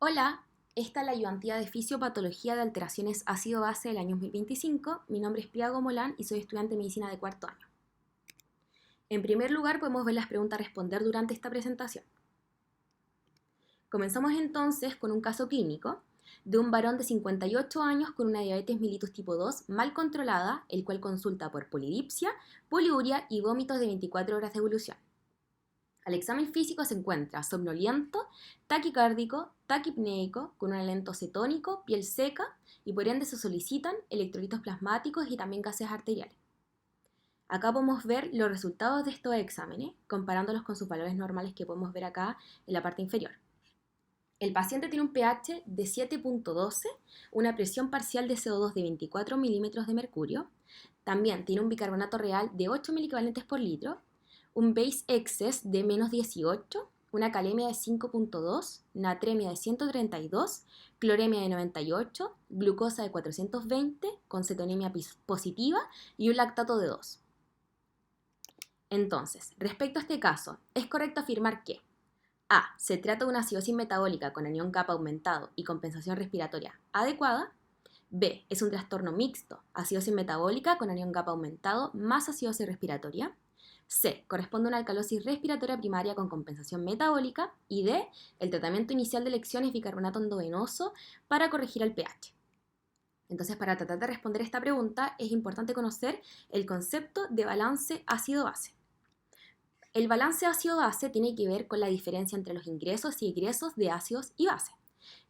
Hola, esta es la ayudantía de Fisiopatología de Alteraciones Ácido-Base del año 2025. Mi nombre es Piago Molán y soy estudiante de Medicina de cuarto año. En primer lugar, podemos ver las preguntas a responder durante esta presentación. Comenzamos entonces con un caso clínico de un varón de 58 años con una diabetes mellitus tipo 2 mal controlada, el cual consulta por polidipsia, poliuria y vómitos de 24 horas de evolución. Al examen físico se encuentra somnoliento, taquicárdico, taquipneico, con un aliento cetónico, piel seca y por ende se solicitan electrolitos plasmáticos y también gases arteriales. Acá podemos ver los resultados de estos exámenes, comparándolos con sus valores normales que podemos ver acá en la parte inferior. El paciente tiene un pH de 7.12, una presión parcial de CO2 de 24 milímetros de mercurio, también tiene un bicarbonato real de 8 milivalentes por litro, un base excess de menos 18, una calemia de 5.2, natremia de 132, cloremia de 98, glucosa de 420, con cetonemia positiva y un lactato de 2. Entonces, respecto a este caso, es correcto afirmar que A. Se trata de una acidosis metabólica con anión kappa aumentado y compensación respiratoria adecuada. B. Es un trastorno mixto, acidosis metabólica con anión kappa aumentado más acidosis respiratoria. C. Corresponde a una alcalosis respiratoria primaria con compensación metabólica. Y D. El tratamiento inicial de elección es bicarbonato endovenoso para corregir el pH. Entonces, para tratar de responder esta pregunta, es importante conocer el concepto de balance ácido-base. El balance ácido-base tiene que ver con la diferencia entre los ingresos y egresos de ácidos y bases.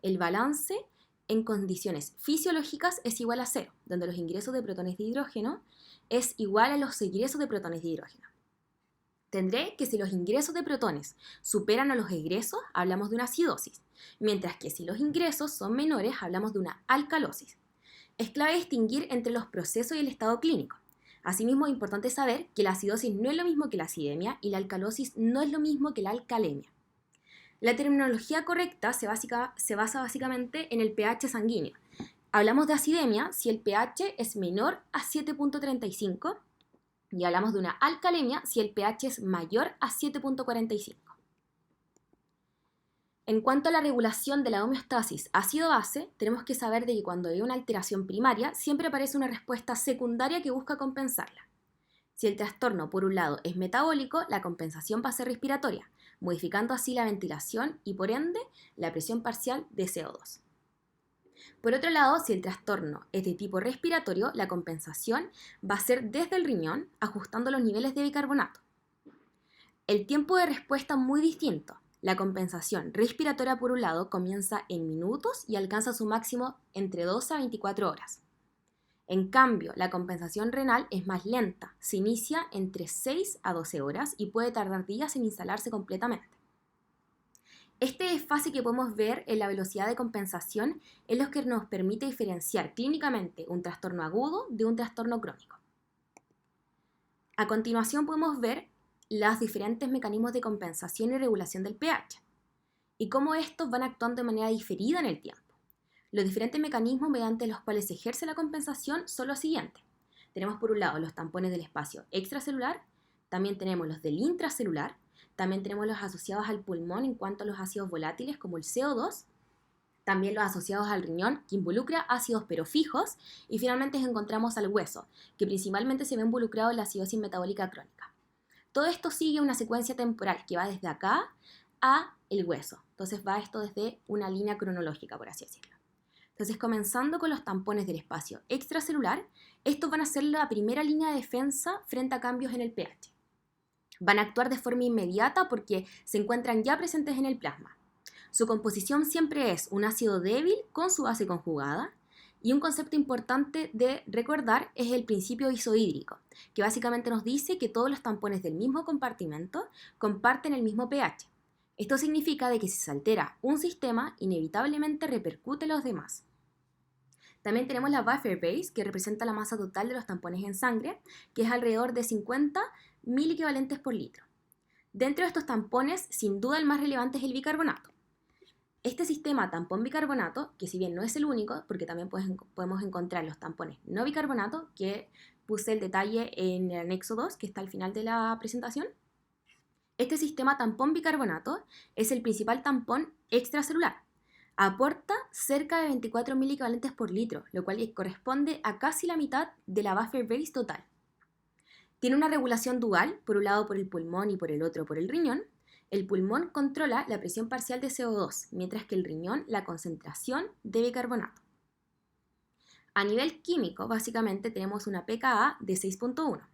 El balance en condiciones fisiológicas es igual a cero, donde los ingresos de protones de hidrógeno es igual a los egresos de protones de hidrógeno. Tendré que si los ingresos de protones superan a los egresos, hablamos de una acidosis, mientras que si los ingresos son menores, hablamos de una alcalosis. Es clave distinguir entre los procesos y el estado clínico. Asimismo, es importante saber que la acidosis no es lo mismo que la acidemia y la alcalosis no es lo mismo que la alcalemia. La terminología correcta se basa básicamente en el pH sanguíneo. Hablamos de acidemia si el pH es menor a 7.35 y hablamos de una alcalemia si el pH es mayor a 7.45. En cuanto a la regulación de la homeostasis ácido-base, tenemos que saber de que cuando hay una alteración primaria, siempre aparece una respuesta secundaria que busca compensarla. Si el trastorno, por un lado, es metabólico, la compensación va a ser respiratoria, modificando así la ventilación y, por ende, la presión parcial de CO2. Por otro lado, si el trastorno es de tipo respiratorio, la compensación va a ser desde el riñón, ajustando los niveles de bicarbonato. El tiempo de respuesta es muy distinto. La compensación respiratoria, por un lado, comienza en minutos y alcanza su máximo entre 12 a 24 horas. En cambio, la compensación renal es más lenta, se inicia entre 6 a 12 horas y puede tardar días en instalarse completamente. Este desfase que podemos ver en la velocidad de compensación es lo que nos permite diferenciar clínicamente un trastorno agudo de un trastorno crónico. A continuación podemos ver los diferentes mecanismos de compensación y regulación del pH y cómo estos van actuando de manera diferida en el tiempo. Los diferentes mecanismos mediante los cuales se ejerce la compensación son los siguientes. Tenemos por un lado los tampones del espacio extracelular, también tenemos los del intracelular, también tenemos los asociados al pulmón en cuanto a los ácidos volátiles como el CO2, también los asociados al riñón, que involucra ácidos pero fijos, y finalmente encontramos al hueso, que principalmente se ve involucrado en la acidosis metabólica crónica. Todo esto sigue una secuencia temporal que va desde acá a el hueso. Entonces va esto desde una línea cronológica, por así decirlo. Entonces, comenzando con los tampones del espacio extracelular, estos van a ser la primera línea de defensa frente a cambios en el pH. Van a actuar de forma inmediata porque se encuentran ya presentes en el plasma. Su composición siempre es un ácido débil con su base conjugada. Y un concepto importante de recordar es el principio isohídrico, que básicamente nos dice que todos los tampones del mismo compartimento comparten el mismo pH. Esto significa de que si se altera un sistema, inevitablemente repercute en los demás. También tenemos la buffer base, que representa la masa total de los tampones en sangre, que es alrededor de 50 miliequivalentes por litro. Dentro de estos tampones, sin duda el más relevante es el bicarbonato. Este sistema tampón-bicarbonato, que si bien no es el único, porque también podemos encontrar los tampones no bicarbonato, que puse el detalle en el anexo 2, que está al final de la presentación. Este sistema tampón-bicarbonato es el principal tampón extracelular. Aporta cerca de 24 mil equivalentes por litro, lo cual corresponde a casi la mitad de la buffer base total. Tiene una regulación dual, por un lado por el pulmón y por el otro por el riñón. El pulmón controla la presión parcial de CO2, mientras que el riñón la concentración de bicarbonato. A nivel químico, básicamente tenemos una pKa de 6.1.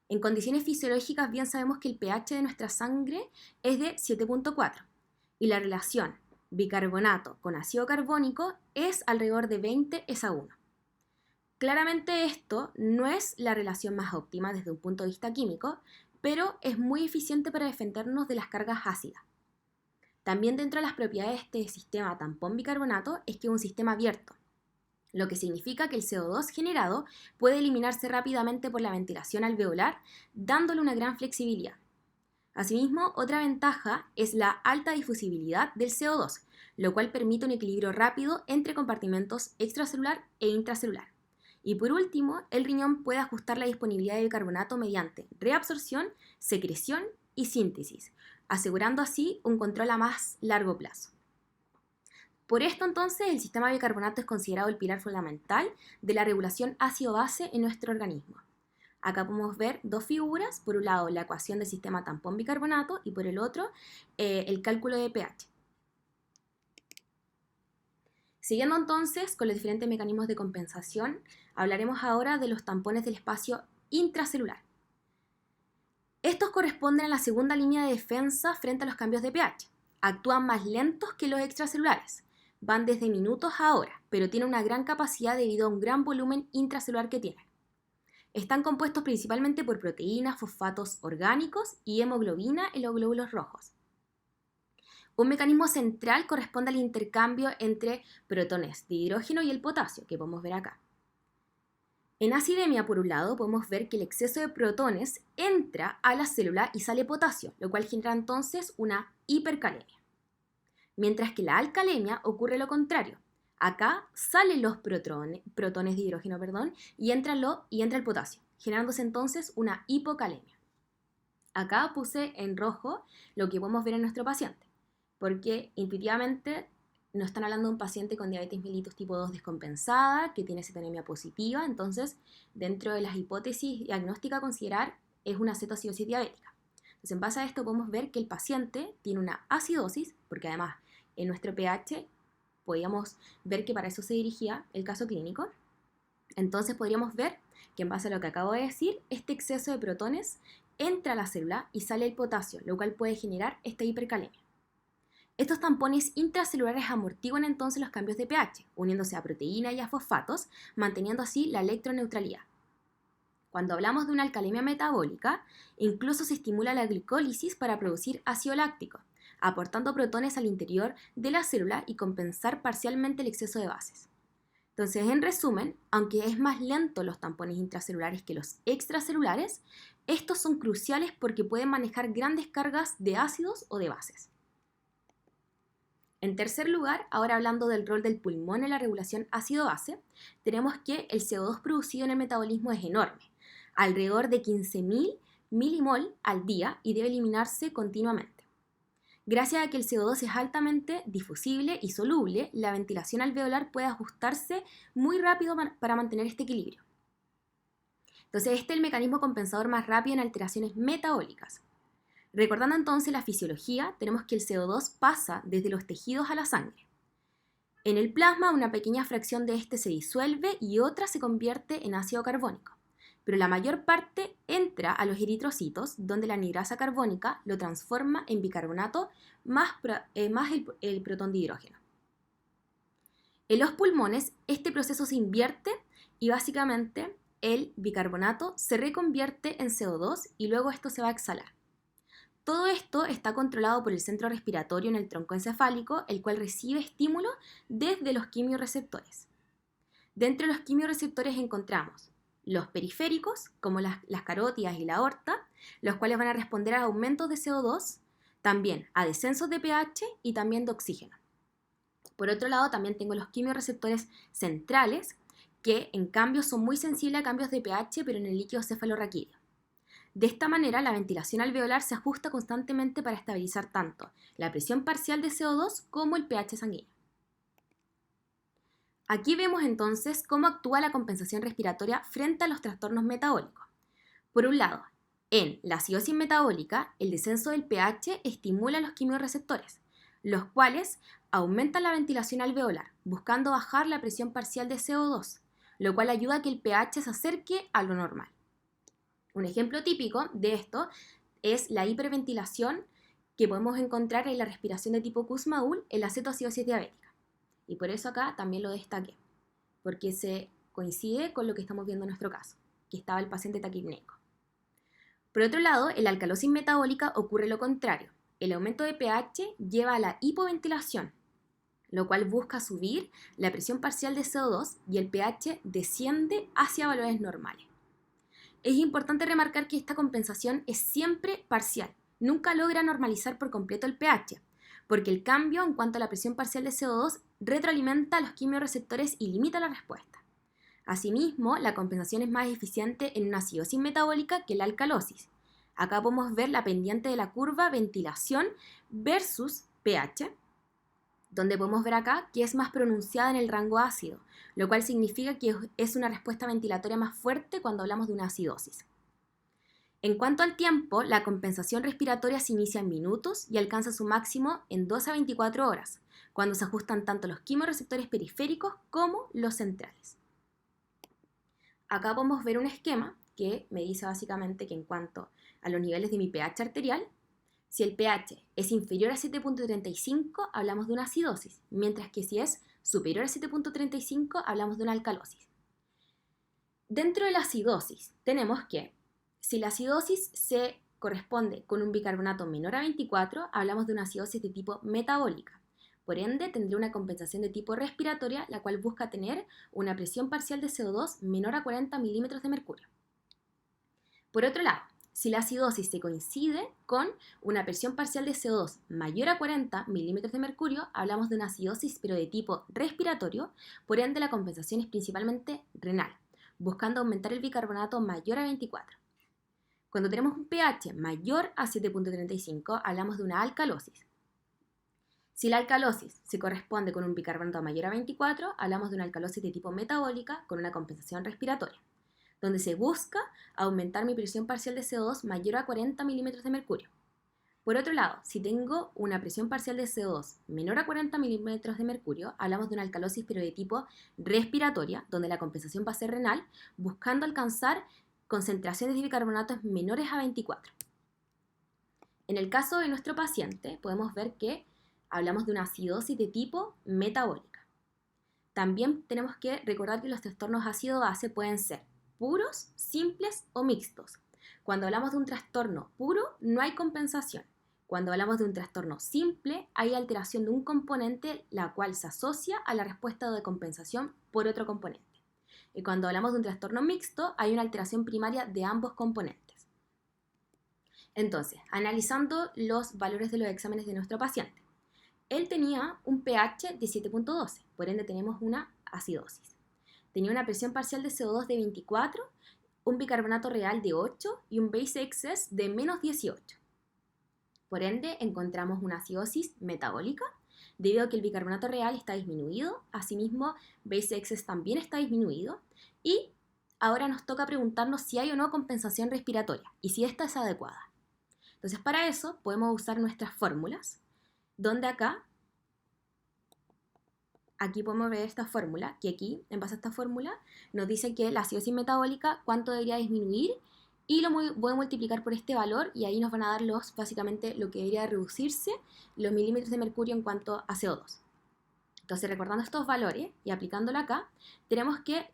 En condiciones fisiológicas bien sabemos que el pH de nuestra sangre es de 7.4 y la relación bicarbonato con ácido carbónico es alrededor de 20:1. Claramente esto no es la relación más óptima desde un punto de vista químico, pero es muy eficiente para defendernos de las cargas ácidas. También dentro de las propiedades de este sistema tampón-bicarbonato es que es un sistema abierto, lo que significa que el CO2 generado puede eliminarse rápidamente por la ventilación alveolar, dándole una gran flexibilidad. Asimismo, otra ventaja es la alta difusibilidad del CO2, lo cual permite un equilibrio rápido entre compartimentos extracelular e intracelular. Y por último, el riñón puede ajustar la disponibilidad de bicarbonato mediante reabsorción, secreción y síntesis, asegurando así un control a más largo plazo. Por esto entonces el sistema de bicarbonato es considerado el pilar fundamental de la regulación ácido-base en nuestro organismo. Acá podemos ver dos figuras, por un lado la ecuación del sistema tampón-bicarbonato y por el otro el cálculo de pH. Siguiendo entonces con los diferentes mecanismos de compensación, hablaremos ahora de los tampones del espacio intracelular. Estos corresponden a la segunda línea de defensa frente a los cambios de pH. Actúan más lentos que los extracelulares. Van desde minutos a horas, pero tienen una gran capacidad debido a un gran volumen intracelular que tienen. Están compuestos principalmente por proteínas, fosfatos orgánicos y hemoglobina en los glóbulos rojos. Un mecanismo central corresponde al intercambio entre protones de hidrógeno y el potasio, que podemos ver acá. En acidemia, por un lado, podemos ver que el exceso de protones entra a la célula y sale potasio, lo cual genera entonces una hipercalemia. Mientras que la alcalemia ocurre lo contrario. Acá salen los protones de hidrógeno, y entra el potasio, generándose entonces una hipocalemia. Acá puse en rojo lo que podemos ver en nuestro paciente, porque intuitivamente nos están hablando de un paciente con diabetes mellitus tipo 2 descompensada, que tiene cetonemia positiva, entonces dentro de las hipótesis diagnósticas a considerar es una cetoacidosis diabética. Entonces en base a esto podemos ver que el paciente tiene una acidosis, porque además en nuestro pH podíamos ver que para eso se dirigía el caso clínico. Entonces podríamos ver que en base a lo que acabo de decir, este exceso de protones entra a la célula y sale el potasio, lo cual puede generar esta hipercalemia. Estos tampones intracelulares amortiguan entonces los cambios de pH, uniéndose a proteínas y a fosfatos, manteniendo así la electroneutralidad. Cuando hablamos de una alcalemia metabólica, incluso se estimula la glicólisis para producir ácido láctico, aportando protones al interior de la célula y compensar parcialmente el exceso de bases. Entonces, en resumen, aunque es más lento los tampones intracelulares que los extracelulares, estos son cruciales porque pueden manejar grandes cargas de ácidos o de bases. En tercer lugar, ahora hablando del rol del pulmón en la regulación ácido-base, tenemos que el CO2 producido en el metabolismo es enorme, alrededor de 15.000 milimol al día y debe eliminarse continuamente. Gracias a que el CO2 es altamente difusible y soluble, la ventilación alveolar puede ajustarse muy rápido para mantener este equilibrio. Entonces, este es el mecanismo compensador más rápido en alteraciones metabólicas. Recordando entonces la fisiología, tenemos que el CO2 pasa desde los tejidos a la sangre. En el plasma, una pequeña fracción de este se disuelve y otra se convierte en ácido carbónico, pero la mayor parte entra a los eritrocitos, donde la anhidrasa carbónica lo transforma en bicarbonato más el protón de hidrógeno. En los pulmones, este proceso se invierte y básicamente el bicarbonato se reconvierte en CO2 y luego esto se va a exhalar. Todo esto está controlado por el centro respiratorio en el tronco encefálico, el cual recibe estímulo desde los quimiorreceptores. Dentro de los quimiorreceptores encontramos los periféricos, como las carótidas y la aorta, los cuales van a responder a aumentos de CO2, también a descensos de pH y también de oxígeno. Por otro lado, también tengo los quimiorreceptores centrales, que en cambio son muy sensibles a cambios de pH, pero en el líquido cefalorraquídeo. De esta manera, la ventilación alveolar se ajusta constantemente para estabilizar tanto la presión parcial de CO2 como el pH sanguíneo. Aquí vemos entonces cómo actúa la compensación respiratoria frente a los trastornos metabólicos. Por un lado, en la acidosis metabólica, el descenso del pH estimula los quimiorreceptores, los cuales aumentan la ventilación alveolar, buscando bajar la presión parcial de CO2, lo cual ayuda a que el pH se acerque a lo normal. Un ejemplo típico de esto es la hiperventilación que podemos encontrar en la respiración de tipo Kussmaul en la cetoacidosis diabética. Y por eso acá también lo destaqué, porque se coincide con lo que estamos viendo en nuestro caso, que estaba el paciente taquipneico. Por otro lado, en la alcalosis metabólica ocurre lo contrario. El aumento de pH lleva a la hipoventilación, lo cual busca subir la presión parcial de CO2 y el pH desciende hacia valores normales. Es importante remarcar que esta compensación es siempre parcial, nunca logra normalizar por completo el pH, porque el cambio en cuanto a la presión parcial de CO2 retroalimenta a los quimiorreceptores y limita la respuesta. Asimismo, la compensación es más eficiente en una acidosis metabólica que en la alcalosis. Acá podemos ver la pendiente de la curva ventilación versus pH, donde podemos ver acá que es más pronunciada en el rango ácido, lo cual significa que es una respuesta ventilatoria más fuerte cuando hablamos de una acidosis. En cuanto al tiempo, la compensación respiratoria se inicia en minutos y alcanza su máximo en 12 a 24 horas, cuando se ajustan tanto los quimiorreceptores periféricos como los centrales. Acá podemos ver un esquema que me dice básicamente que en cuanto a los niveles de mi pH arterial, si el pH es inferior a 7.35, hablamos de una acidosis, mientras que si es superior a 7.35, hablamos de una alcalosis. Dentro de la acidosis, tenemos que, si la acidosis se corresponde con un bicarbonato menor a 24, hablamos de una acidosis de tipo metabólica. Por ende, tendría una compensación de tipo respiratoria, la cual busca tener una presión parcial de CO2 menor a 40 milímetros de mercurio. Por otro lado, si la acidosis se coincide con una presión parcial de CO2 mayor a 40 milímetros de mercurio, hablamos de una acidosis pero de tipo respiratorio, por ende la compensación es principalmente renal, buscando aumentar el bicarbonato mayor a 24. Cuando tenemos un pH mayor a 7.35, hablamos de una alcalosis. Si la alcalosis se corresponde con un bicarbonato mayor a 24, hablamos de una alcalosis de tipo metabólica con una compensación respiratoria, donde se busca aumentar mi presión parcial de CO2 mayor a 40 milímetros de mercurio. Por otro lado, si tengo una presión parcial de CO2 menor a 40 milímetros de mercurio, hablamos de una alcalosis pero de tipo respiratoria, donde la compensación va a ser renal, buscando alcanzar concentraciones de bicarbonatos menores a 24. En el caso de nuestro paciente, podemos ver que hablamos de una acidosis de tipo metabólica. También tenemos que recordar que los trastornos ácido-base pueden ser puros, simples o mixtos. Cuando hablamos de un trastorno puro, no hay compensación. Cuando hablamos de un trastorno simple, hay alteración de un componente, la cual se asocia a la respuesta de compensación por otro componente. Y cuando hablamos de un trastorno mixto, hay una alteración primaria de ambos componentes. Entonces, analizando los valores de los exámenes de nuestro paciente. Él tenía un pH de 7.12, por ende tenemos una acidosis. Tenía una presión parcial de CO2 de 24, un bicarbonato real de 8 y un base excess de menos 18. Por ende, encontramos una acidosis metabólica, debido a que el bicarbonato real está disminuido, asimismo, base excess también está disminuido, y ahora nos toca preguntarnos si hay o no compensación respiratoria, y si esta es adecuada. Entonces, para eso podemos usar nuestras fórmulas, donde aquí podemos ver esta fórmula, que aquí, en base a esta fórmula, nos dice que la acidosis metabólica, cuánto debería disminuir, y lo voy a multiplicar por este valor, y ahí nos van a dar básicamente lo que debería reducirse, los milímetros de mercurio en cuanto a CO2. Entonces, recordando estos valores y aplicándolo acá, tenemos que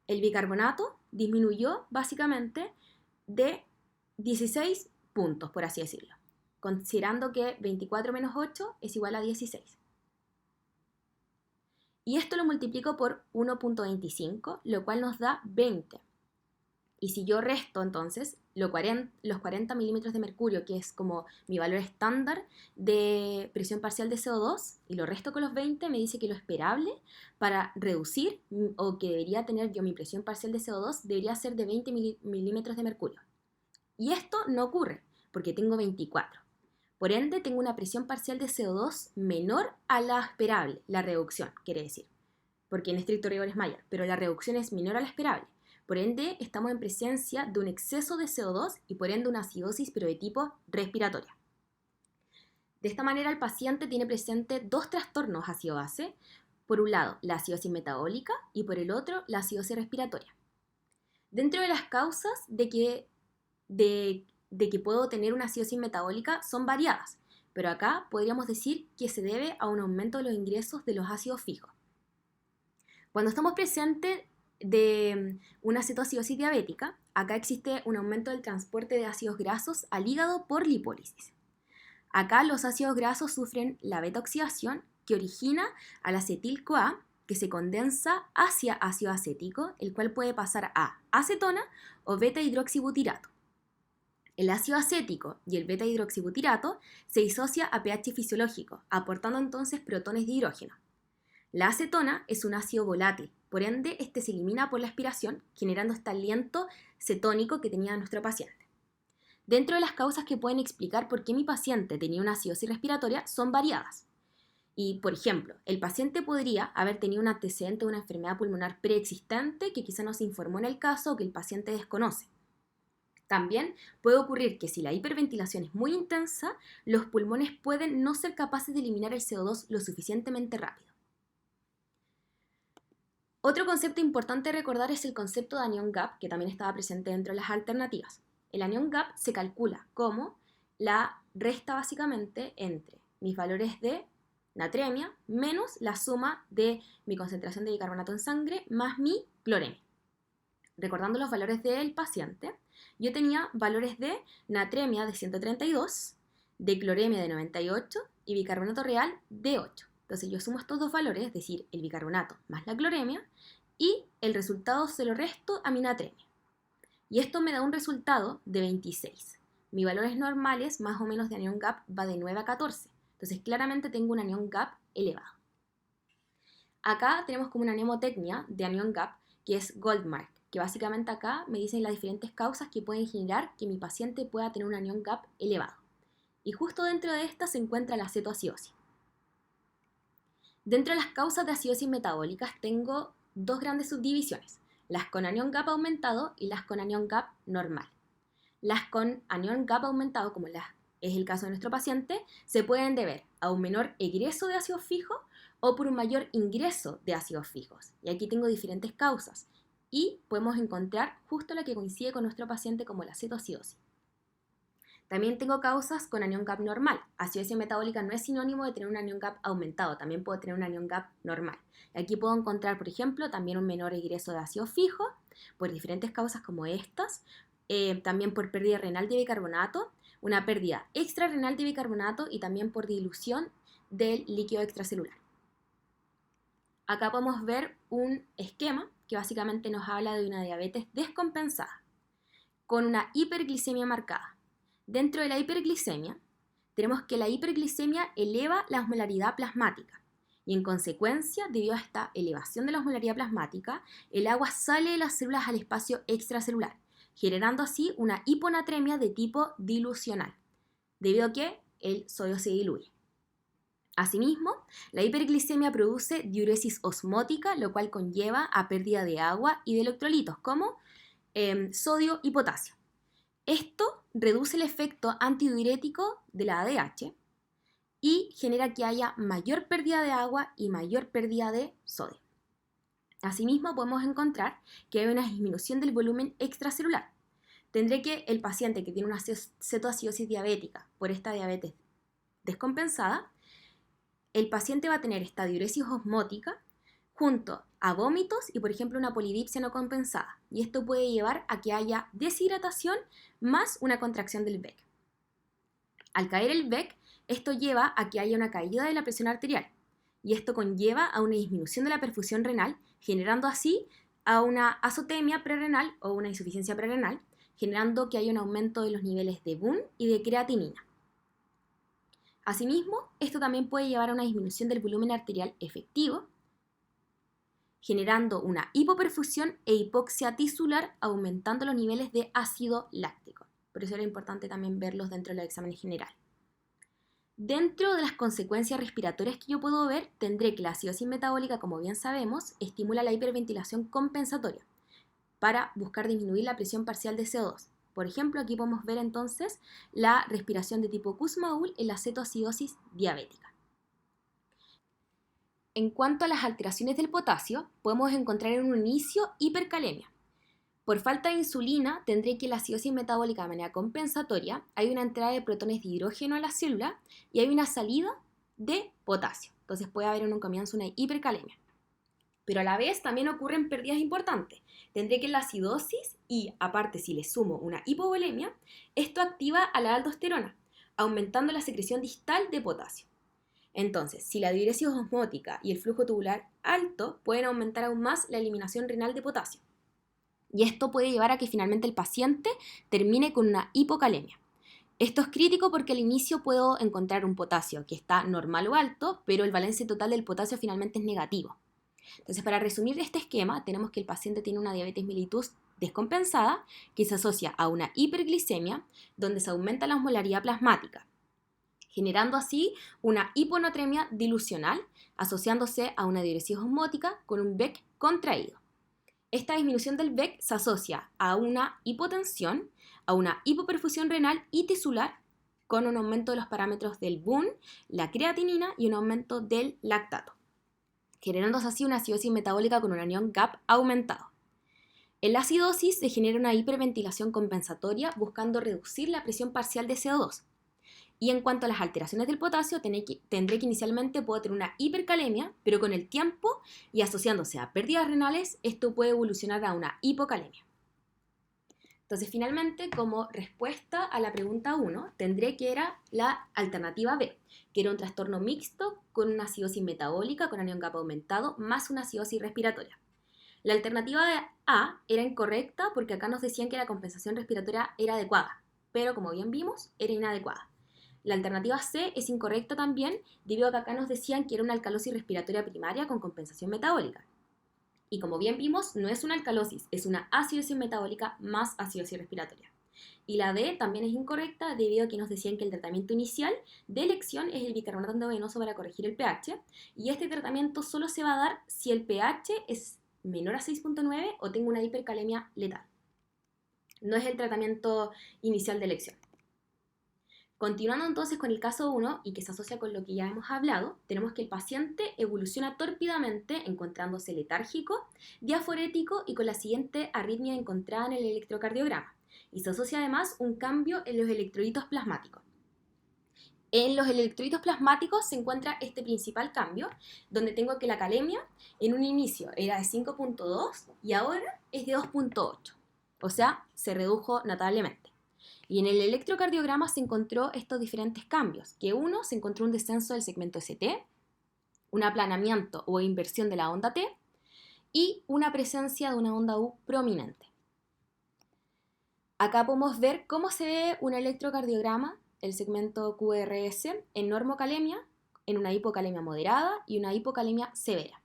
el bicarbonato disminuyó básicamente de 16 puntos, por así decirlo, considerando que 24 menos 8 es igual a 16. Y esto lo multiplico por 1.25, lo cual nos da 20. Y si yo resto entonces los 40 milímetros de mercurio, que es como mi valor estándar de presión parcial de CO2, y lo resto con los 20, me dice que lo esperable para reducir o que debería tener yo mi presión parcial de CO2 debería ser de 20 milímetros de mercurio. Y esto no ocurre porque tengo 24. Por ende, tengo una presión parcial de CO2 menor a la esperable, la reducción, quiere decir. porque en estricto rigor es mayor, pero la reducción es menor a la esperable. Por ende, estamos en presencia de un exceso de CO2 y por ende una acidosis, pero de tipo respiratoria. De esta manera, el paciente tiene presente dos trastornos ácido-base. Por un lado, la acidosis metabólica y por el otro, la acidosis respiratoria. Dentro de las causas de que puedo tener una acidosis metabólica son variadas, pero acá podríamos decir que se debe a un aumento de los ingresos de los ácidos fijos. Cuando estamos presentes de una cetoacidosis diabética, acá existe un aumento del transporte de ácidos grasos al hígado por lipólisis. Acá los ácidos grasos sufren la beta-oxidación que origina al acetil-CoA, que se condensa hacia ácido acético, el cual puede pasar a acetona o beta-hidroxibutirato. El ácido acético y el beta-hidroxibutirato se disocia a pH fisiológico, aportando entonces protones de hidrógeno. La acetona es un ácido volátil, por ende este se elimina por la aspiración, generando este aliento cetónico que tenía nuestro paciente. Dentro de las causas que pueden explicar por qué mi paciente tenía una acidosis respiratoria son variadas. Y, por ejemplo, el paciente podría haber tenido un antecedente de una enfermedad pulmonar preexistente que quizá no se informó en el caso o que el paciente desconoce. También puede ocurrir que si la hiperventilación es muy intensa, los pulmones pueden no ser capaces de eliminar el CO2 lo suficientemente rápido. Otro concepto importante a recordar es el concepto de anion gap, que también estaba presente dentro de las alternativas. El anion gap se calcula como la resta básicamente entre mis valores de natremia menos la suma de mi concentración de bicarbonato en sangre más mi cloremia. Recordando los valores del paciente, yo tenía valores de natremia de 132, de cloremia de 98 y bicarbonato real de 8. Entonces yo sumo estos dos valores, es decir, el bicarbonato más la cloremia, y el resultado se lo resto a mi natremia. Y esto me da un resultado de 26. Mis valores normales, más o menos de anion gap, va de 9 a 14. Entonces claramente tengo un anion gap elevado. Acá tenemos como una mnemotecnia de anion gap, que es Goldmark, que básicamente acá me dicen las diferentes causas que pueden generar que mi paciente pueda tener un anion gap elevado. Y justo dentro de esta se encuentra la cetoacidosis. Dentro de las causas de acidosis metabólicas tengo dos grandes subdivisiones, las con anion gap aumentado y las con anion gap normal. Las con anion gap aumentado, como es el caso de nuestro paciente, se pueden deber a un menor egreso de ácidos fijos o por un mayor ingreso de ácidos fijos. Y aquí tengo diferentes causas y podemos encontrar justo la que coincide con nuestro paciente como la cetoacidosis. También tengo causas con anion gap normal. Acidosis metabólica no es sinónimo de tener un anion gap aumentado, también puedo tener un anion gap normal. Aquí puedo encontrar, por ejemplo, también un menor ingreso de ácido fijo por diferentes causas como estas, también por pérdida renal de bicarbonato, una pérdida extrarrenal de bicarbonato y también por dilución del líquido extracelular. Acá podemos ver un esquema que básicamente nos habla de una diabetes descompensada, con una hiperglicemia marcada. Dentro de la hiperglicemia, tenemos que la hiperglicemia eleva la osmolaridad plasmática y en consecuencia, debido a esta elevación de la osmolaridad plasmática, el agua sale de las células al espacio extracelular, generando así una hiponatremia de tipo dilucional, debido a que el sodio se diluye. Asimismo, la hiperglicemia produce diuresis osmótica, lo cual conlleva a pérdida de agua y de electrolitos como sodio y potasio. Esto reduce el efecto antidiurético de la ADH y genera que haya mayor pérdida de agua y mayor pérdida de sodio. Asimismo, podemos encontrar que hay una disminución del volumen extracelular. Tendré que el paciente que tiene una cetoacidosis diabética por esta diabetes descompensada, el paciente va a tener esta diuresis osmótica junto a vómitos y, por ejemplo, una polidipsia no compensada. Y esto puede llevar a que haya deshidratación más una contracción del VEC. Al caer el VEC, esto lleva a que haya una caída de la presión arterial. Y esto conlleva a una disminución de la perfusión renal, generando así a una azotemia prerrenal o una insuficiencia prerrenal, generando que haya un aumento de los niveles de BUN y de creatinina. Asimismo, esto también puede llevar a una disminución del volumen arterial efectivo, generando una hipoperfusión e hipoxia tisular, aumentando los niveles de ácido láctico. Por eso era importante también verlos dentro del examen general. Dentro de las consecuencias respiratorias que yo puedo ver, tendré que la acidosis metabólica, como bien sabemos, estimula la hiperventilación compensatoria para buscar disminuir la presión parcial de CO2. Por ejemplo, aquí podemos ver entonces la respiración de tipo Kussmaul en la cetoacidosis diabética. En cuanto a las alteraciones del potasio, podemos encontrar en un inicio hipercalemia. Por falta de insulina, tendré que la acidosis metabólica de manera compensatoria, hay una entrada de protones de hidrógeno a la célula y hay una salida de potasio. Entonces puede haber en un comienzo una hipercalemia. Pero a la vez también ocurren pérdidas importantes. Tendré que la acidosis y, aparte si le sumo una hipovolemia, esto activa a la aldosterona, aumentando la secreción distal de potasio. Entonces, si la diuresis osmótica y el flujo tubular alto pueden aumentar aún más la eliminación renal de potasio. Y esto puede llevar a que finalmente el paciente termine con una hipocalemia. Esto es crítico porque al inicio puedo encontrar un potasio que está normal o alto, pero el balance total del potasio finalmente es negativo. Entonces, para resumir este esquema, tenemos que el paciente tiene una diabetes mellitus descompensada que se asocia a una hiperglicemia donde se aumenta la osmolaridad plasmática, generando así una hiponatremia dilucional asociándose a una diuresis osmótica con un BEC contraído. Esta disminución del BEC se asocia a una hipotensión, a una hipoperfusión renal y tisular con un aumento de los parámetros del BUN, la creatinina y un aumento del lactato, generándose así una acidosis metabólica con un anión GAP aumentado. En la acidosis se genera una hiperventilación compensatoria buscando reducir la presión parcial de CO2. Y en cuanto a las alteraciones del potasio, tendré que inicialmente puedo tener una hipercalemia, pero con el tiempo y asociándose a pérdidas renales, esto puede evolucionar a una hipocalemia. Entonces, finalmente, como respuesta a la pregunta 1, tendré que era la alternativa B, que era un trastorno mixto con una acidosis metabólica con anión GAP aumentado más una acidosis respiratoria. La alternativa A era incorrecta porque acá nos decían que la compensación respiratoria era adecuada, pero como bien vimos, era inadecuada. La alternativa C es incorrecta también, debido a que acá nos decían que era una alcalosis respiratoria primaria con compensación metabólica. Y como bien vimos, no es una alcalosis, es una acidosis metabólica más acidosis respiratoria. Y la D también es incorrecta debido a que nos decían que el tratamiento inicial de elección es el bicarbonato endovenoso para corregir el pH, y este tratamiento solo se va a dar si el pH es menor a 6.9 o tengo una hipercalemia letal. No es el tratamiento inicial de elección. Continuando entonces con el caso 1 y que se asocia con lo que ya hemos hablado, tenemos que el paciente evoluciona tórpidamente encontrándose letárgico, diaforético y con la siguiente arritmia encontrada en el electrocardiograma. Y se asocia además un cambio en los electrolitos plasmáticos. En los electrolitos plasmáticos se encuentra este principal cambio, donde tengo que la calemia en un inicio era de 5.2 y ahora es de 2.8. O sea, se redujo notablemente. Y en el electrocardiograma se encontró estos diferentes cambios, que uno, se encontró un descenso del segmento ST, un aplanamiento o inversión de la onda T y una presencia de una onda U prominente. Acá podemos ver cómo se ve un electrocardiograma, el segmento QRS, en normocalemia, en una hipocalemia moderada y una hipocalemia severa.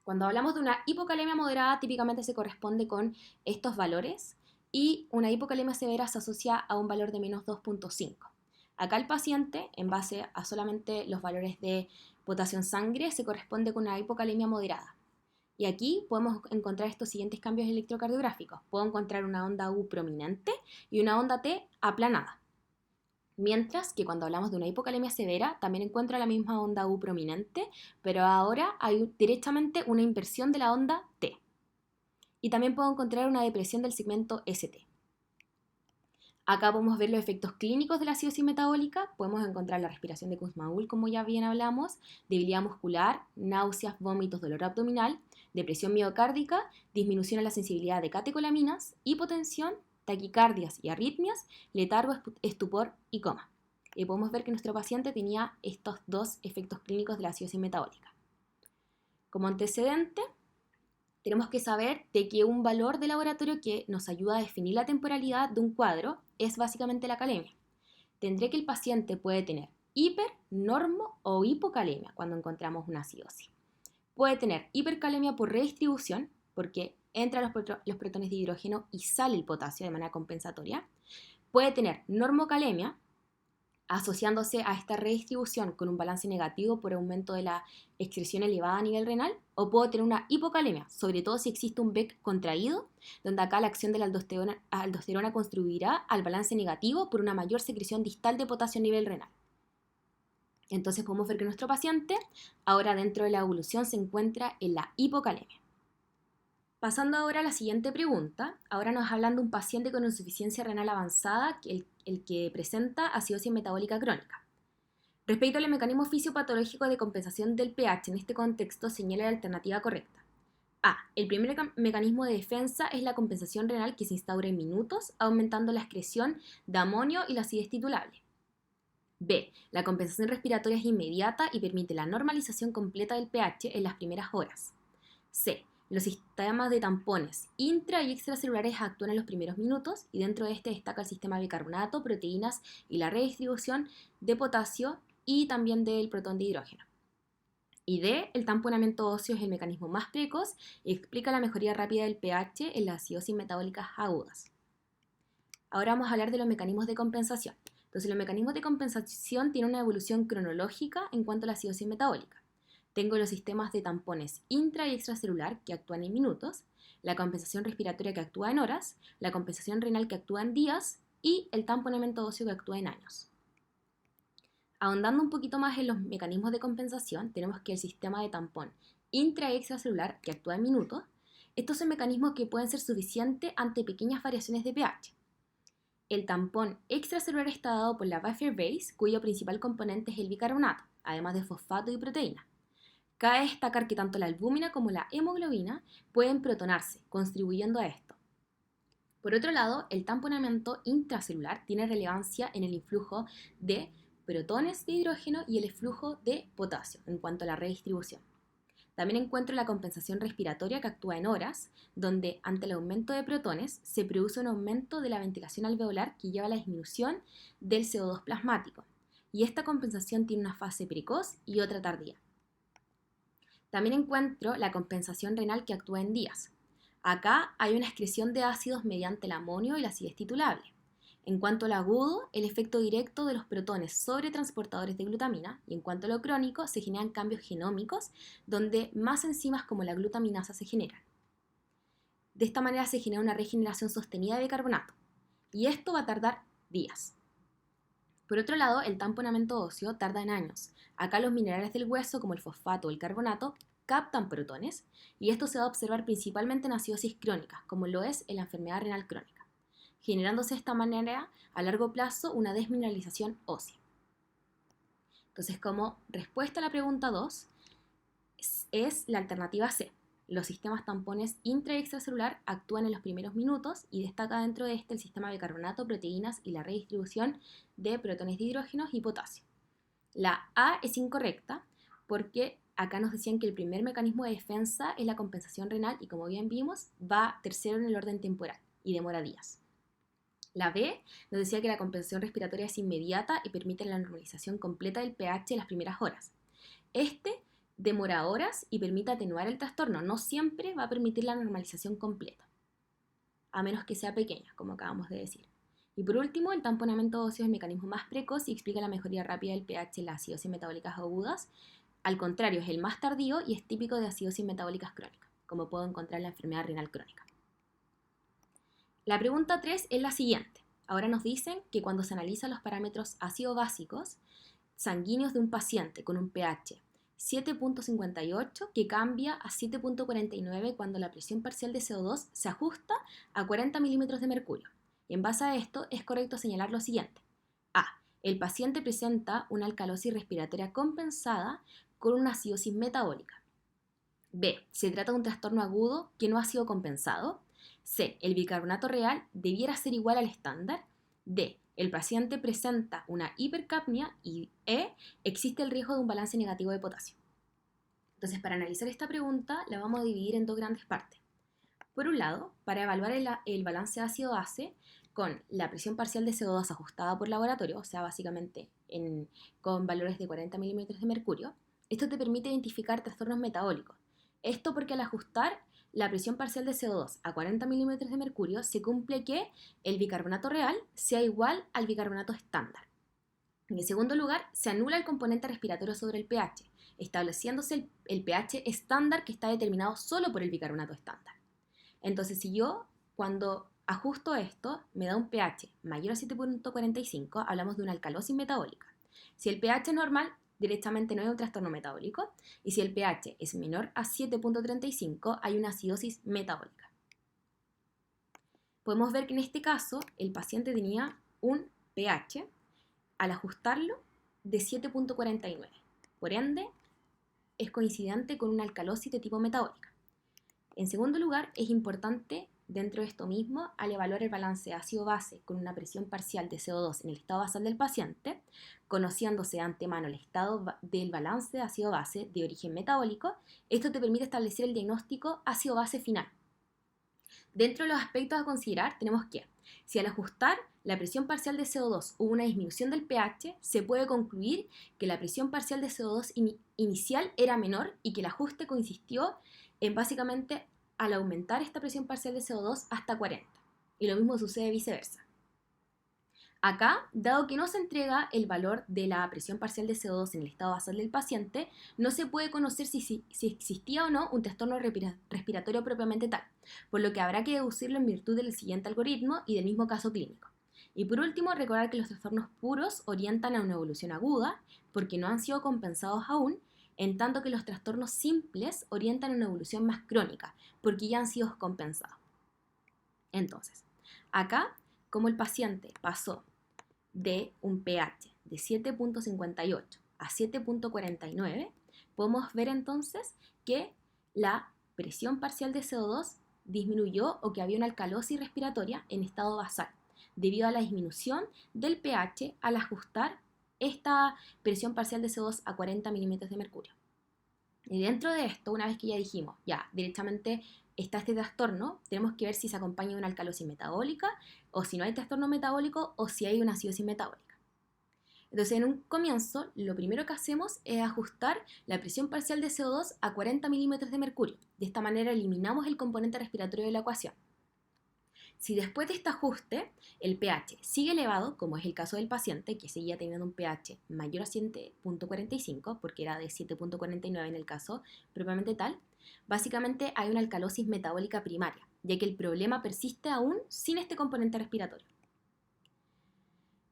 Cuando hablamos de una hipocalemia moderada, típicamente se corresponde con estos valores, y una hipocalemia severa se asocia a un valor de menos 2.5. Acá el paciente, en base a solamente los valores de potasio en sangre, se corresponde con una hipocalemia moderada. Y aquí podemos encontrar estos siguientes cambios electrocardiográficos. Puedo encontrar una onda U prominente y una onda T aplanada. Mientras que cuando hablamos de una hipocalemia severa, también encuentro la misma onda U prominente, pero ahora hay directamente una inversión de la onda T. Y también puedo encontrar una depresión del segmento ST. Acá podemos ver los efectos clínicos de la acidosis metabólica. Podemos encontrar la respiración de Kussmaul, como ya bien hablamos, debilidad muscular, náuseas, vómitos, dolor abdominal, depresión miocárdica, disminución en la sensibilidad de catecolaminas, hipotensión, taquicardias y arritmias, letargo, estupor y coma. Y podemos ver que nuestro paciente tenía estos dos efectos clínicos de la acidosis metabólica. Como antecedente, tenemos que saber de que un valor de laboratorio que nos ayuda a definir la temporalidad de un cuadro es básicamente la calemia. Tendré que el paciente puede tener hiper, normo o hipocalemia cuando encontramos una acidosis. Puede tener hipercalemia por redistribución, porque entran los protones de hidrógeno y sale el potasio de manera compensatoria. Puede tener normocalemia, asociándose a esta redistribución con un balance negativo por aumento de la excreción elevada a nivel renal, o puedo tener una hipocalemia, sobre todo si existe un BEC contraído, donde acá la acción de la aldosterona contribuirá al balance negativo por una mayor secreción distal de potasio a nivel renal. Entonces podemos ver que nuestro paciente ahora dentro de la evolución se encuentra en la hipocalemia. Pasando ahora a la siguiente pregunta, ahora nos hablan de un paciente con insuficiencia renal avanzada, el que presenta acidosis metabólica crónica. Respecto al mecanismo fisiopatológico de compensación del pH en este contexto, señala la alternativa correcta. A. El primer mecanismo de defensa es la compensación renal que se instaura en minutos, aumentando la excreción de amonio y la acidez titulable. B. La compensación respiratoria es inmediata y permite la normalización completa del pH en las primeras horas. C. Los sistemas de tampones intra y extracelulares actúan en los primeros minutos y dentro de este destaca el sistema de bicarbonato, proteínas y la redistribución de potasio y también del protón de hidrógeno. Y D. El tamponamiento óseo es el mecanismo más precoz y explica la mejoría rápida del pH en las acidosis metabólicas agudas. Ahora vamos a hablar de los mecanismos de compensación. Entonces, los mecanismos de compensación tienen una evolución cronológica en cuanto a la acidosis metabólica. Tengo los sistemas de tampones intra y extracelular que actúan en minutos, la compensación respiratoria que actúa en horas, la compensación renal que actúa en días y el tamponamiento óseo que actúa en años. Ahondando un poquito más en los mecanismos de compensación, tenemos que el sistema de tampón intra y extracelular que actúa en minutos, estos son mecanismos que pueden ser suficientes ante pequeñas variaciones de pH. El tampón extracelular está dado por la buffer base, cuyo principal componente es el bicarbonato, además de fosfato y proteína. Cabe destacar que tanto la albúmina como la hemoglobina pueden protonarse, contribuyendo a esto. Por otro lado, el tamponamiento intracelular tiene relevancia en el influjo de protones de hidrógeno y el influjo de potasio en cuanto a la redistribución. También encuentro la compensación respiratoria que actúa en horas, donde ante el aumento de protones se produce un aumento de la ventilación alveolar que lleva a la disminución del CO2 plasmático. Y esta compensación tiene una fase precoz y otra tardía. También encuentro la compensación renal que actúa en días. Acá hay una excreción de ácidos mediante el amonio y la acidez titulable. En cuanto al agudo, el efecto directo de los protones sobre transportadores de glutamina, y en cuanto a lo crónico, se generan cambios genómicos donde más enzimas como la glutaminasa se generan. De esta manera se genera una regeneración sostenida de bicarbonato, y esto va a tardar días. Por otro lado, el tamponamiento óseo tarda en años. Acá los minerales del hueso, como el fosfato o el carbonato, captan protones, y esto se va a observar principalmente en acidosis crónicas, como lo es en la enfermedad renal crónica, generándose de esta manera a largo plazo una desmineralización ósea. Entonces, como respuesta a la pregunta 2, es la alternativa C. Los sistemas tampones intra y extracelular actúan en los primeros minutos y destaca dentro de este el sistema de bicarbonato, proteínas y la redistribución de protones de hidrógeno y potasio. La A es incorrecta porque acá nos decían que el primer mecanismo de defensa es la compensación renal y como bien vimos va tercero en el orden temporal y demora días. La B nos decía que la compensación respiratoria es inmediata y permite la normalización completa del pH en las primeras horas. Este demora horas y permite atenuar el trastorno, no siempre va a permitir la normalización completa, a menos que sea pequeña, como acabamos de decir. Y por último, el tamponamiento óseo es el mecanismo más precoz y explica la mejoría rápida del pH en las acidosis metabólicas agudas. Al contrario, es el más tardío y es típico de acidosis metabólicas crónicas, como puedo encontrar en la enfermedad renal crónica. La pregunta 3 es la siguiente. Ahora nos dicen que cuando se analizan los parámetros ácido-básicos sanguíneos de un paciente con un pH 7.58 que cambia a 7.49 cuando la presión parcial de CO2 se ajusta a 40 milímetros de mercurio. Y en base a esto es correcto señalar lo siguiente. A. El paciente presenta una alcalosis respiratoria compensada con una acidosis metabólica. B. Se trata de un trastorno agudo que no ha sido compensado. C. El bicarbonato real debiera ser igual al estándar. D. El paciente presenta una hipercapnia y E. Existe el riesgo de un balance negativo de potasio. Entonces, para analizar esta pregunta, la vamos a dividir en dos grandes partes. Por un lado, para evaluar el balance ácido-base con la presión parcial de CO2 ajustada por laboratorio, o sea, básicamente con valores de 40 milímetros de mercurio, esto te permite identificar trastornos metabólicos. Esto porque al ajustar la presión parcial de CO2 a 40 milímetros de mercurio, se cumple que el bicarbonato real sea igual al bicarbonato estándar. En segundo lugar, se anula el componente respiratorio sobre el pH, estableciéndose el pH estándar que está determinado solo por el bicarbonato estándar. Entonces, si yo cuando ajusto esto me da un pH mayor a 7.45, hablamos de una alcalosis metabólica. Si el pH es normal, directamente no hay un trastorno metabólico, y si el pH es menor a 7.35, hay una acidosis metabólica. Podemos ver que en este caso el paciente tenía un pH, al ajustarlo, de 7.49. Por ende, es coincidente con una alcalosis de tipo metabólica. En segundo lugar, es importante dentro de esto mismo, al evaluar el balance ácido-base con una presión parcial de CO2 en el estado basal del paciente, conociéndose de antemano el estado del balance de ácido-base de origen metabólico, esto te permite establecer el diagnóstico ácido-base final. Dentro de los aspectos a considerar tenemos que, si al ajustar la presión parcial de CO2 hubo una disminución del pH, se puede concluir que la presión parcial de CO2 inicial era menor y que el ajuste consistió en básicamente al aumentar esta presión parcial de CO2 hasta 40. Y lo mismo sucede viceversa. Acá, dado que no se entrega el valor de la presión parcial de CO2 en el estado basal del paciente, no se puede conocer si existía o no un trastorno respiratorio propiamente tal, por lo que habrá que deducirlo en virtud del siguiente algoritmo y del mismo caso clínico. Y por último, recordar que los trastornos puros orientan a una evolución aguda, porque no han sido compensados aún, en tanto que los trastornos simples orientan a una evolución más crónica, porque ya han sido compensados. Entonces, acá, como el paciente pasó de un pH de 7.58 a 7.49, podemos ver entonces que la presión parcial de CO2 disminuyó o que había una alcalosis respiratoria en estado basal, debido a la disminución del pH al ajustar esta presión parcial de CO2 a 40 milímetros de mercurio. Y dentro de esto, una vez que ya dijimos, ya directamente está este trastorno, tenemos que ver si se acompaña de una alcalosis metabólica, o si no hay trastorno metabólico, o si hay una acidosis metabólica. Entonces, en un comienzo, lo primero que hacemos es ajustar la presión parcial de CO2 a 40 milímetros de mercurio. De esta manera eliminamos el componente respiratorio de la ecuación. Si después de este ajuste el pH sigue elevado, como es el caso del paciente, que seguía teniendo un pH mayor a 7.45, porque era de 7.49 en el caso propiamente tal, básicamente hay una alcalosis metabólica primaria, ya que el problema persiste aún sin este componente respiratorio.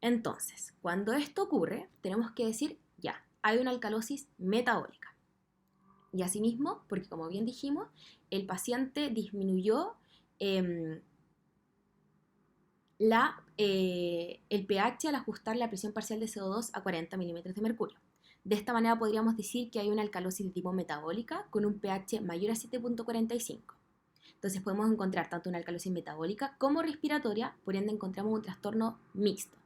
Entonces, cuando esto ocurre, tenemos que decir, ya, hay una alcalosis metabólica. Y asimismo, porque como bien dijimos, el paciente disminuyó el pH al ajustar la presión parcial de CO2 a 40 milímetros de mercurio. De esta manera podríamos decir que hay una alcalosis de tipo metabólica con un pH mayor a 7.45. Entonces podemos encontrar tanto una alcalosis metabólica como respiratoria, por ende encontramos un trastorno mixto.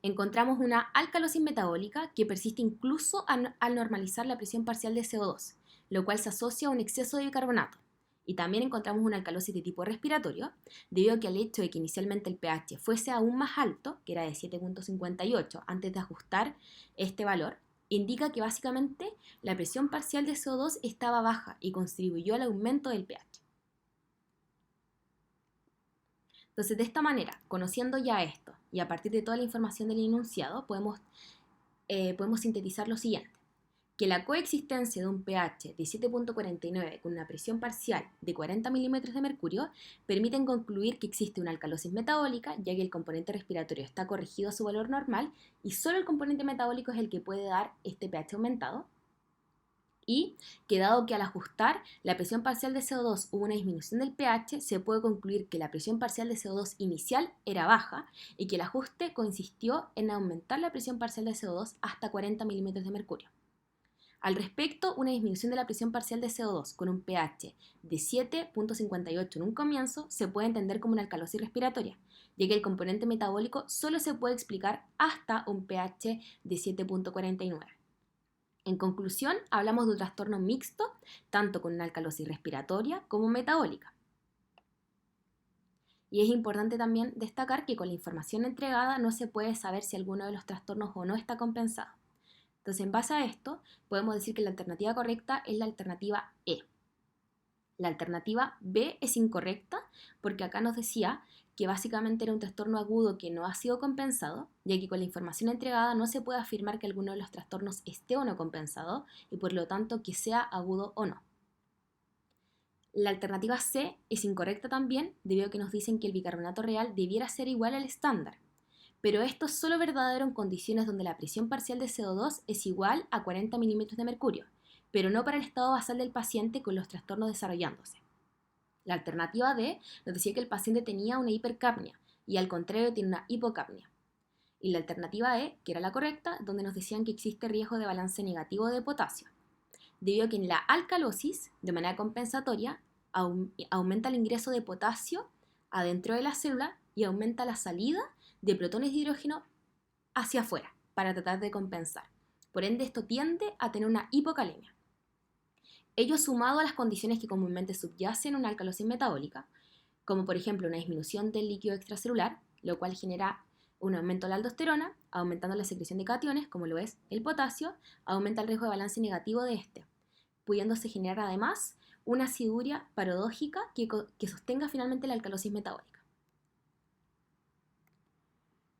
Encontramos una alcalosis metabólica que persiste incluso al normalizar la presión parcial de CO2, lo cual se asocia a un exceso de bicarbonato. Y también encontramos una alcalosis de tipo respiratorio, debido a que al hecho de que inicialmente el pH fuese aún más alto, que era de 7.58 antes de ajustar este valor, indica que básicamente la presión parcial de CO2 estaba baja y contribuyó al aumento del pH. Entonces, de esta manera, conociendo ya esto y a partir de toda la información del enunciado, podemos sintetizar lo siguiente: que la coexistencia de un pH de 7.49 con una presión parcial de 40 milímetros de mercurio permiten concluir que existe una alcalosis metabólica, ya que el componente respiratorio está corregido a su valor normal y solo el componente metabólico es el que puede dar este pH aumentado. Y que dado que al ajustar la presión parcial de CO2 hubo una disminución del pH, se puede concluir que la presión parcial de CO2 inicial era baja y que el ajuste consistió en aumentar la presión parcial de CO2 hasta 40 milímetros de mercurio. Al respecto, una disminución de la presión parcial de CO2 con un pH de 7.58 en un comienzo se puede entender como una alcalosis respiratoria, ya que el componente metabólico solo se puede explicar hasta un pH de 7.49. En conclusión, hablamos de un trastorno mixto, tanto con una alcalosis respiratoria como metabólica. Y es importante también destacar que con la información entregada no se puede saber si alguno de los trastornos o no está compensado. Entonces, en base a esto, podemos decir que la alternativa correcta es la alternativa E. La alternativa B es incorrecta porque acá nos decía que básicamente era un trastorno agudo que no ha sido compensado, ya que con la información entregada no se puede afirmar que alguno de los trastornos esté o no compensado y por lo tanto que sea agudo o no. La alternativa C es incorrecta también debido a que nos dicen que el bicarbonato real debiera ser igual al estándar, pero esto es solo verdadero en condiciones donde la presión parcial de CO2 es igual a 40 milímetros de mercurio, pero no para el estado basal del paciente con los trastornos desarrollándose. La alternativa D nos decía que el paciente tenía una hipercapnia y al contrario tiene una hipocapnia. Y la alternativa E, que era la correcta, donde nos decían que existe riesgo de balance negativo de potasio, debido a que en la alcalosis, de manera compensatoria, aumenta el ingreso de potasio adentro de la célula y aumenta la salida de protones de hidrógeno hacia afuera para tratar de compensar. Por ende, esto tiende a tener una hipocalemia. Ello sumado a las condiciones que comúnmente subyacen a una alcalosis metabólica, como por ejemplo una disminución del líquido extracelular, lo cual genera un aumento de la aldosterona, aumentando la secreción de cationes, como lo es el potasio, aumenta el riesgo de balance negativo de este, pudiéndose generar además una aciduria parodójica que sostenga finalmente la alcalosis metabólica.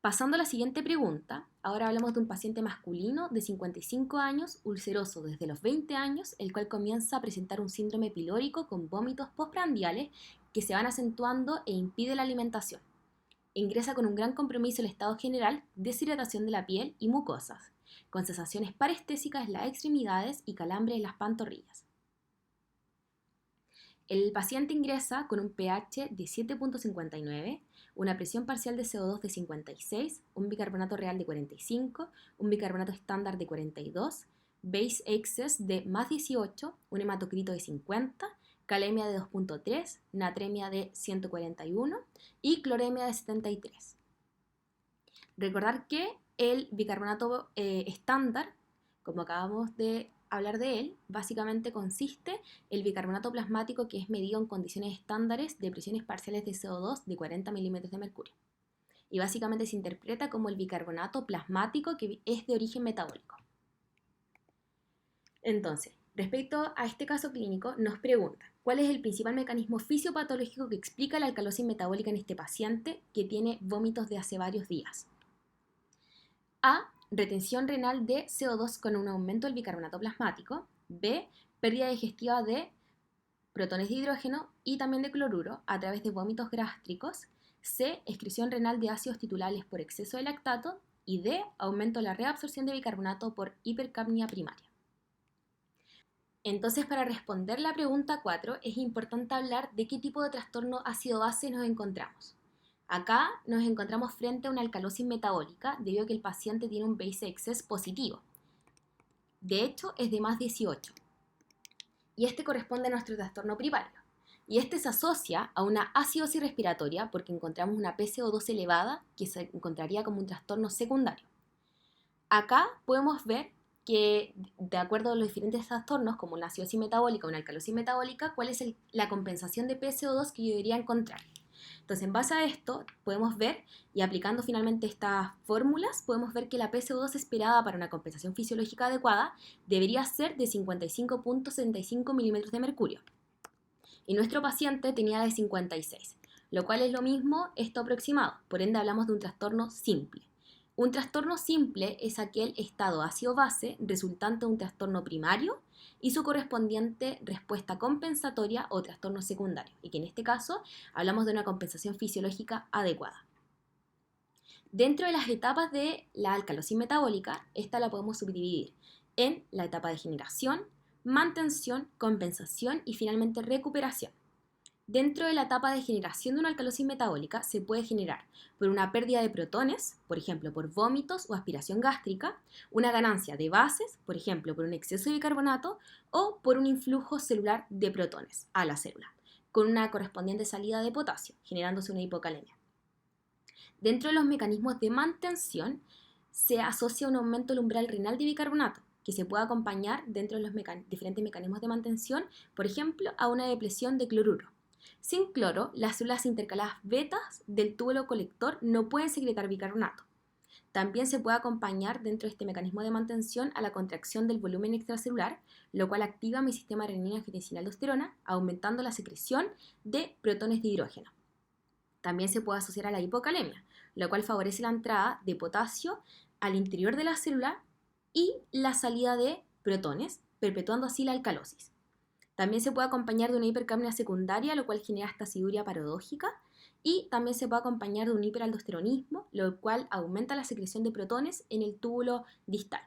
Pasando a la siguiente pregunta, ahora hablamos de un paciente masculino de 55 años, ulceroso desde los 20 años, el cual comienza a presentar un síndrome pilórico con vómitos postprandiales que se van acentuando e impide la alimentación. Ingresa con un gran compromiso el estado general, deshidratación de la piel y mucosas, con sensaciones parestésicas en las extremidades y calambre en las pantorrillas. El paciente ingresa con un pH de 7.59, una presión parcial de CO2 de 56, un bicarbonato real de 45, un bicarbonato estándar de 42, base excess de más 18, un hematocrito de 50, calemia de 2.3, natremia de 141 y cloremia de 73. Recordar que el bicarbonato estándar, como acabamos de hablar de él, básicamente consiste el bicarbonato plasmático que es medido en condiciones estándares de presiones parciales de CO2 de 40 milímetros de mercurio. Y básicamente se interpreta como el bicarbonato plasmático que es de origen metabólico. Entonces, respecto a este caso clínico, nos pregunta, ¿cuál es el principal mecanismo fisiopatológico que explica la alcalosis metabólica en este paciente que tiene vómitos de hace varios días? A. Retención renal de CO2 con un aumento del bicarbonato plasmático. B. Pérdida digestiva de protones de hidrógeno y también de cloruro a través de vómitos gástricos. C. Excreción renal de ácidos titulares por exceso de lactato. Y D. Aumento de la reabsorción de bicarbonato por hipercapnia primaria. Entonces, para responder la pregunta 4, es importante hablar de qué tipo de trastorno ácido-base nos encontramos. Acá nos encontramos frente a una alcalosis metabólica debido a que el paciente tiene un base excess positivo. De hecho, es de más 18. Y este corresponde a nuestro trastorno primario. Y este se asocia a una acidosis respiratoria porque encontramos una PCO2 elevada que se encontraría como un trastorno secundario. Acá podemos ver que, de acuerdo a los diferentes trastornos, como una acidosis metabólica o una alcalosis metabólica, cuál es la compensación de PCO2 que yo debería encontrar. Entonces, en base a esto, podemos ver, y aplicando finalmente estas fórmulas, podemos ver que la PCO2 esperada para una compensación fisiológica adecuada debería ser de 55.75 milímetros de mercurio. Y nuestro paciente tenía de 56, lo cual es lo mismo esto aproximado, por ende hablamos de un trastorno simple. Un trastorno simple es aquel estado ácido-base resultante de un trastorno primario y su correspondiente respuesta compensatoria o trastorno secundario, y que en este caso hablamos de una compensación fisiológica adecuada. Dentro de las etapas de la alcalosis metabólica, esta la podemos subdividir en la etapa de generación, mantención, compensación y finalmente recuperación. Dentro de la etapa de generación de una alcalosis metabólica se puede generar por una pérdida de protones, por ejemplo por vómitos o aspiración gástrica, una ganancia de bases, por ejemplo por un exceso de bicarbonato, o por un influjo celular de protones a la célula, con una correspondiente salida de potasio, generándose una hipocalemia. Dentro de los mecanismos de mantención se asocia un aumento del umbral renal de bicarbonato, que se puede acompañar dentro de los diferentes mecanismos de mantención, por ejemplo, a una depresión de cloruro. Sin cloro, las células intercaladas betas del túbulo colector no pueden secretar bicarbonato. También se puede acompañar dentro de este mecanismo de mantención a la contracción del volumen extracelular, lo cual activa mi sistema renina-angiotensina-aldosterona, aumentando la secreción de protones de hidrógeno. También se puede asociar a la hipocalemia, lo cual favorece la entrada de potasio al interior de la célula y la salida de protones, perpetuando así la alcalosis. También se puede acompañar de una hipercapnia secundaria, lo cual genera esta aciduria paradójica, y también se puede acompañar de un hiperaldosteronismo, lo cual aumenta la secreción de protones en el túbulo distal.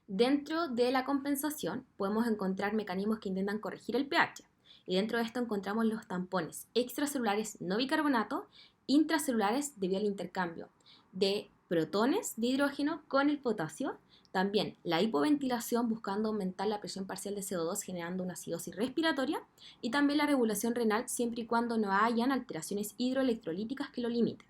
Dentro de la compensación podemos encontrar mecanismos que intentan corregir el pH, y dentro de esto encontramos los tampones extracelulares no bicarbonato, intracelulares debido al intercambio de protones de hidrógeno con el potasio. También la hipoventilación buscando aumentar la presión parcial de CO2 generando una acidosis respiratoria, y también la regulación renal siempre y cuando no hayan alteraciones hidroelectrolíticas que lo limiten.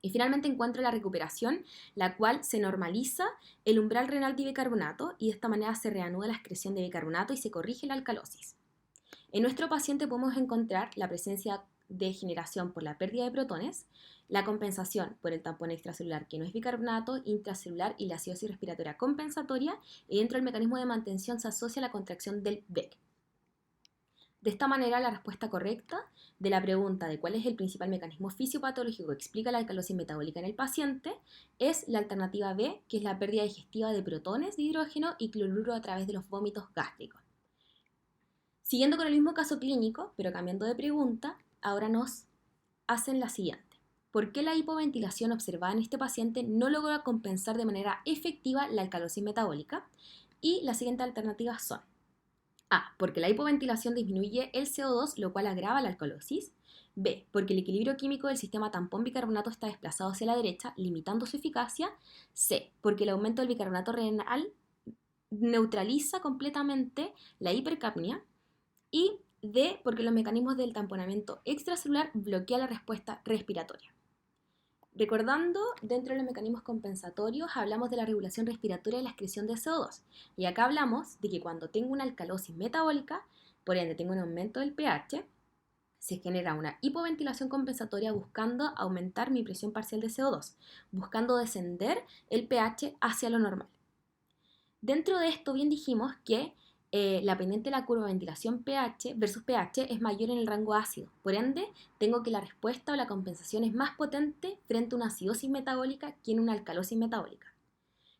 Y finalmente encuentro la recuperación, la cual se normaliza el umbral renal de bicarbonato y de esta manera se reanuda la excreción de bicarbonato y se corrige la alcalosis. En nuestro paciente podemos encontrar la presencia de generación por la pérdida de protones, la compensación por el tampón extracelular que no es bicarbonato, intracelular y la acidosis respiratoria compensatoria, y dentro del mecanismo de mantención se asocia la contracción del BEC. De esta manera, la respuesta correcta de la pregunta de cuál es el principal mecanismo fisiopatológico que explica la alcalosis metabólica en el paciente es la alternativa B, que es la pérdida digestiva de protones de hidrógeno y cloruro a través de los vómitos gástricos. Siguiendo con el mismo caso clínico, pero cambiando de pregunta, ahora nos hacen la siguiente. ¿Por qué la hipoventilación observada en este paciente no logra compensar de manera efectiva la alcalosis metabólica? Y las siguientes alternativas son: A, porque la hipoventilación disminuye el CO2, lo cual agrava la alcalosis. B, porque el equilibrio químico del sistema tampón bicarbonato está desplazado hacia la derecha, limitando su eficacia. C, porque el aumento del bicarbonato renal neutraliza completamente la hipercapnia. Y D, porque los mecanismos del tamponamiento extracelular bloquean la respuesta respiratoria. Recordando, dentro de los mecanismos compensatorios hablamos de la regulación respiratoria y la excreción de CO2. Y acá hablamos de que cuando tengo una alcalosis metabólica, por ende tengo un aumento del pH, se genera una hipoventilación compensatoria buscando aumentar mi presión parcial de CO2, buscando descender el pH hacia lo normal. Dentro de esto bien dijimos que la pendiente de la curva de ventilación pH versus pH es mayor en el rango ácido. Por ende, tengo que la respuesta o la compensación es más potente frente a una acidosis metabólica que en una alcalosis metabólica.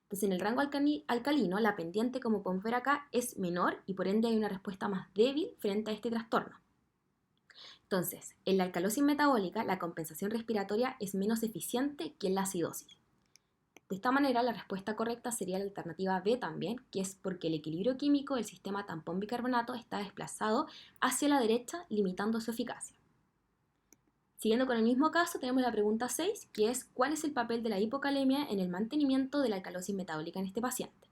Entonces, en el rango alcalino, la pendiente, como podemos ver acá, es menor y por ende hay una respuesta más débil frente a este trastorno. Entonces, en la alcalosis metabólica, la compensación respiratoria es menos eficiente que en la acidosis. De esta manera, la respuesta correcta sería la alternativa B también, que es porque el equilibrio químico del sistema tampón bicarbonato está desplazado hacia la derecha, limitando su eficacia. Siguiendo con el mismo caso, tenemos la pregunta 6, que es ¿cuál es el papel de la hipocalemia en el mantenimiento de la alcalosis metabólica en este paciente?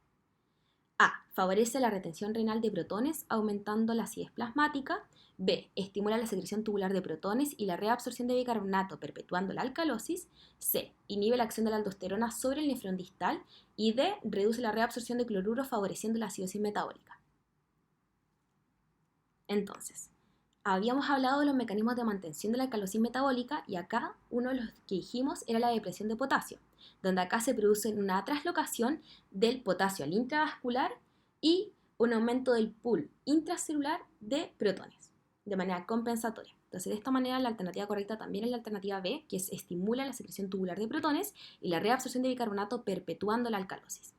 A. Favorece la retención renal de protones, aumentando la acidez plasmática. B. Estimula la secreción tubular de protones y la reabsorción de bicarbonato, perpetuando la alcalosis. C. Inhibe la acción de la aldosterona sobre el nefrón distal. Y D. Reduce la reabsorción de cloruro, favoreciendo la acidosis metabólica. Entonces, habíamos hablado de los mecanismos de mantención de la alcalosis metabólica y acá uno de los que dijimos era la depresión de potasio, donde acá se produce una traslocación del potasio al intravascular y un aumento del pool intracelular de protones de manera compensatoria. Entonces, de esta manera, la alternativa correcta también es la alternativa B, que es estimula la secreción tubular de protones y la reabsorción de bicarbonato, perpetuando la alcalosis.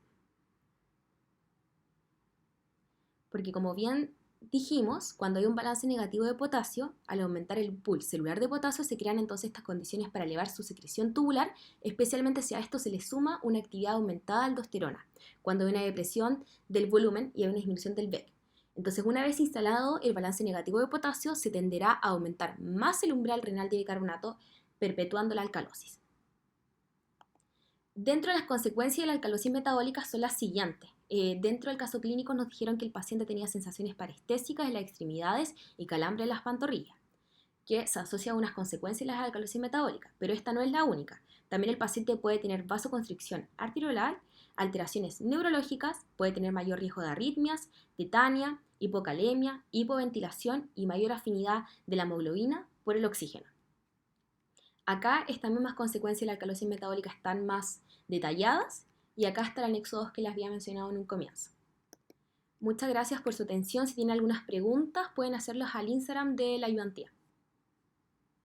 Porque como bien dijimos, cuando hay un balance negativo de potasio, al aumentar el pool celular de potasio se crean entonces estas condiciones para elevar su secreción tubular, especialmente si a esto se le suma una actividad aumentada de aldosterona, cuando hay una depresión del volumen y hay una disminución del BEC. Entonces, una vez instalado el balance negativo de potasio, se tenderá a aumentar más el umbral renal de bicarbonato, perpetuando la alcalosis. Dentro de las consecuencias de la alcalosis metabólica son las siguientes. Dentro del caso clínico nos dijeron que el paciente tenía sensaciones parestésicas en las extremidades y calambre en las pantorrillas, que se asocia a unas consecuencias de la alcalosis metabólica, pero esta no es la única. También el paciente puede tener vasoconstricción arteriolar, alteraciones neurológicas, puede tener mayor riesgo de arritmias, tetania, hipocalemia, hipoventilación y mayor afinidad de la hemoglobina por el oxígeno. Acá estas mismas consecuencias de la alcalosis metabólica están más detalladas y acá está el anexo 2 que les había mencionado en un comienzo. Muchas gracias por su atención. Si tienen algunas preguntas pueden hacerlas al Instagram de la ayudantía.